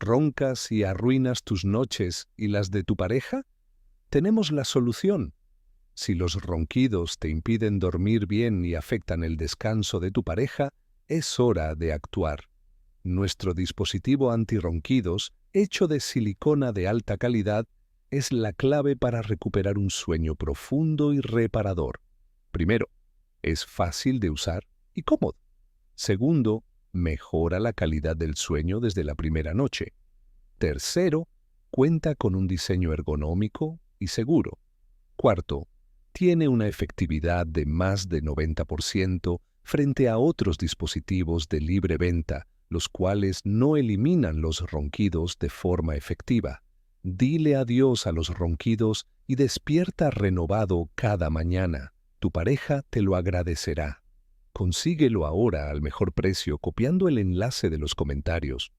¿Roncas y arruinas tus noches y las de tu pareja? Tenemos la solución. Si los ronquidos te impiden dormir bien y afectan el descanso de tu pareja, es hora de actuar. Nuestro dispositivo antirronquidos, hecho de silicona de alta calidad, es la clave para recuperar un sueño profundo y reparador. Primero, es fácil de usar y cómodo. Segundo, mejora la calidad del sueño desde la primera noche. Tercero, cuenta con un diseño ergonómico y seguro. Cuarto, tiene una efectividad de más de 90% frente a otros dispositivos de libre venta, los cuales no eliminan los ronquidos de forma efectiva. Dile adiós a los ronquidos y despierta renovado cada mañana. Tu pareja te lo agradecerá. Consíguelo ahora al mejor precio copiando el enlace de los comentarios.